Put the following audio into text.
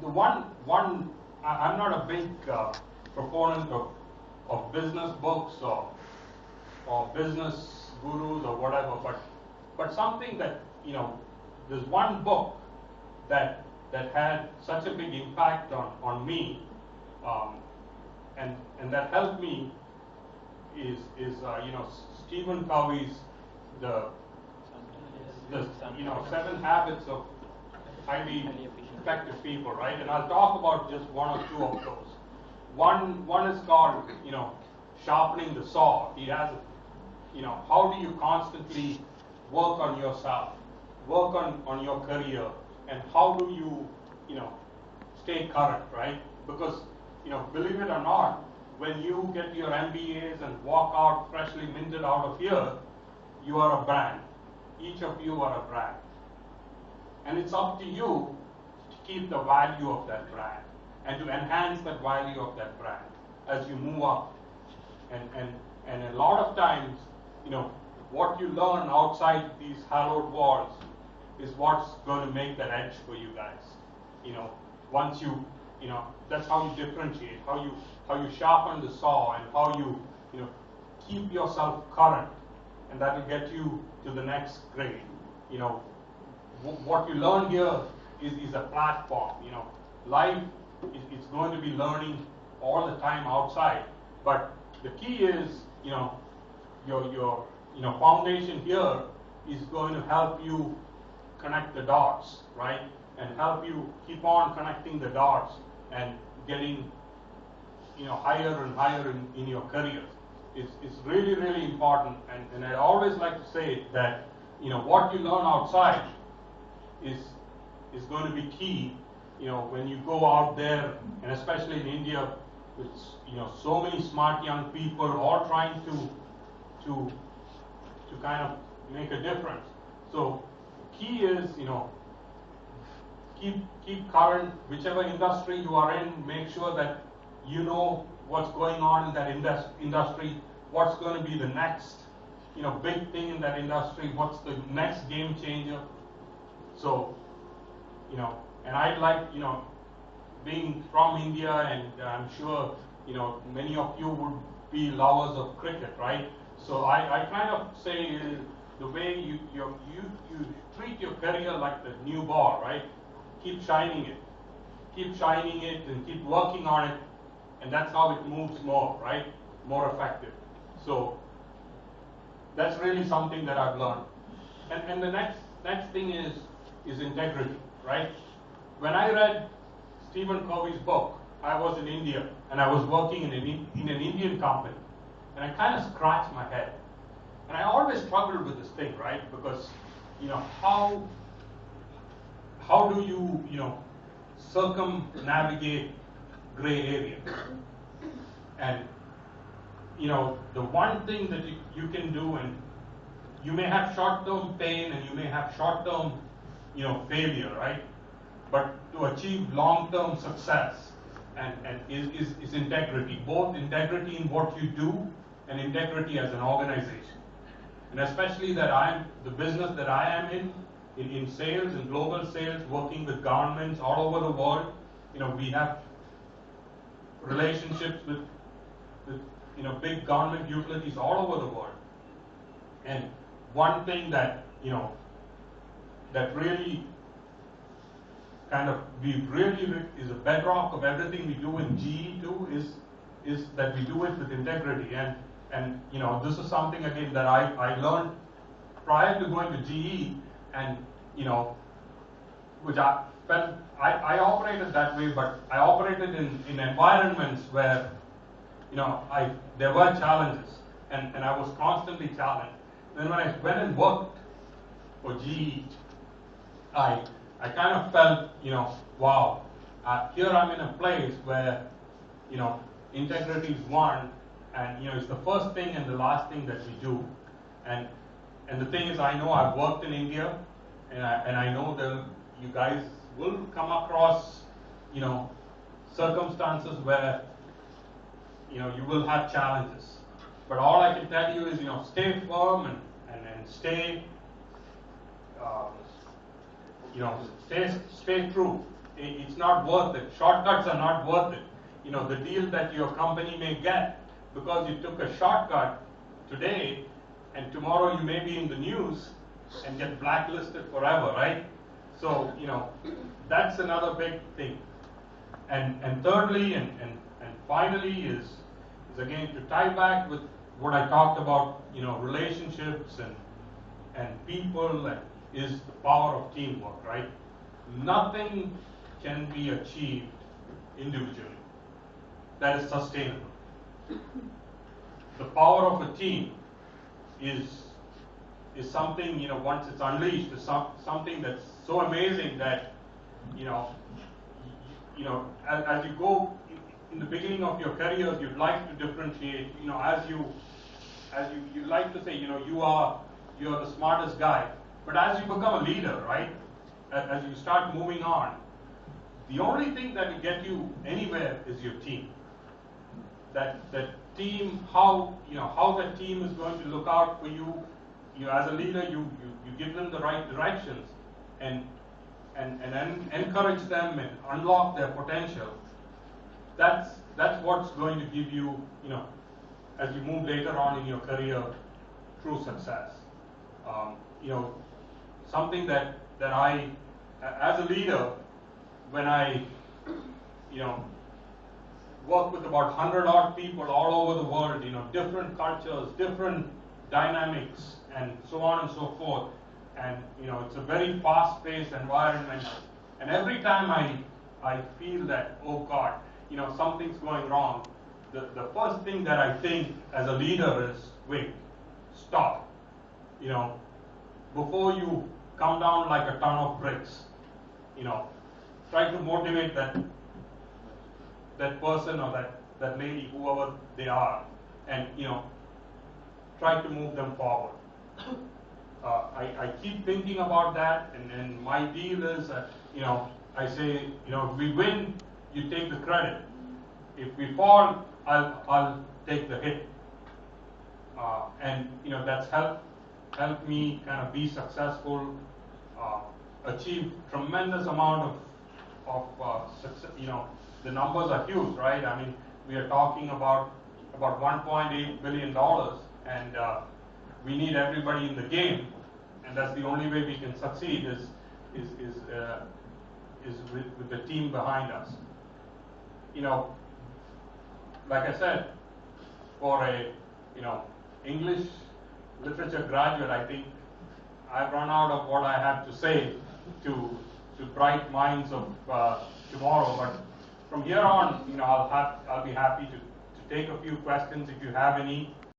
the I'm not a big proponent of business books or business gurus or whatever, but something that, there's one book that had such a big impact on me, and that helped me is Stephen Covey's the 7 habits of highly effective people, right? And I'll talk about just one or two of those. One is called, sharpening the saw. He has, how do you constantly work on yourself, work on your career, and how do you, stay current, right? Because, believe it or not, when you get your MBAs and walk out freshly minted out of here, you are a brand. Each of you are a brand. And it's up to you to keep the value of that brand and to enhance that value of that brand as you move up. And a lot of times, what you learn outside these hallowed walls is what's going to make that edge for you guys. Once you, that's how you differentiate, how you sharpen the saw, and how you keep yourself current, and that will get you to the next grade. What you learn here is a platform. Life is going to be learning all the time outside, but the key is, your foundation here is going to help you connect the dots, right? And help you keep on connecting the dots and getting, higher and higher in your career. It's really, really important. And I always like to say that, what you learn outside is going to be key, when you go out there, and especially in India, with, so many smart young people all trying to kind of make a difference. So key is, keep current, whichever industry you are in, make sure that you know what's going on in that industry, what's going to be the next, big thing in that industry, what's the next game changer. So, and I'd like, being from India, and I'm sure, many of you would be lovers of cricket, right? So I kind of say the way you treat your career like the new ball, right? Keep shining it and keep working on it, and that's how it moves more, right? More effective. So that's really something that I've learned. And the next thing is integrity, right? When I read Stephen Covey's book, I was in India and I was working in an Indian company, and I kind of scratched my head. And I always struggled with this thing, right? Because, how do you, circumnavigate gray areas? And, the one thing that you can do, and you may have short-term pain and you may have short-term, failure, right? But to achieve long-term success and is integrity, both integrity in what you do and integrity as an organization. And especially that the business that I am in sales, in global sales, working with governments all over the world, we have relationships with big government utilities all over the world. And one thing that, that really kind of is a bedrock of everything we do in GE too is that we do it with integrity. And this is something again that I learned prior to going to GE, and which I felt I operated that way, but I operated in environments where there were challenges, and I was constantly challenged. Then when I went and worked for GE, I kind of felt, wow, here I'm in a place where, integrity is one, and it's the first thing and the last thing that we do. And the thing is, I know I've worked in India, and I know that you guys will come across, circumstances where, you will have challenges. But all I can tell you is, stay firm and stay, stay true. it's not worth it. Shortcuts are not worth it. The deal that your company may get because you took a shortcut today, and tomorrow you may be in the news and get blacklisted forever, right? So, that's another big thing. And thirdly and finally is again to tie back with what I talked about, relationships and people, is the power of teamwork, right? Nothing can be achieved individually that is sustainable. The power of a team is something, once it's unleashed, is something that's so amazing that, as you go in the beginning of your careers, you'd like to differentiate, as you like to say, you're the smartest guy. But as you become a leader, right, as you start moving on, the only thing that will get you anywhere is your team. That team, how that team is going to look out for you. As a leader, you give them the right directions and encourage them and unlock their potential. That's what's going to give you, as you move later on in your career, true success. Something that I, as a leader, when I, work with about 100 odd people all over the world, different cultures, different dynamics, and so on and so forth. And it's a very fast-paced environment. And every time I feel that, oh God, something's going wrong, the first thing that I think as a leader is, wait, stop. Before you come down like a ton of bricks, try to motivate that person or that lady, whoever they are, and try to move them forward. I keep thinking about that, and my deal is that I say, if we win, you take the credit. If we fall, I'll take the hit. And that's helped me kind of be successful, achieve tremendous amount of success. The numbers are huge, right? I mean, we are talking about $1.8 billion, and we need everybody in the game, and that's the only way we can succeed is with the team behind us. Like I said, for a English literature graduate, I think I've run out of what I have to say to bright minds of tomorrow. But from here on, I'll be happy to take a few questions if you have any.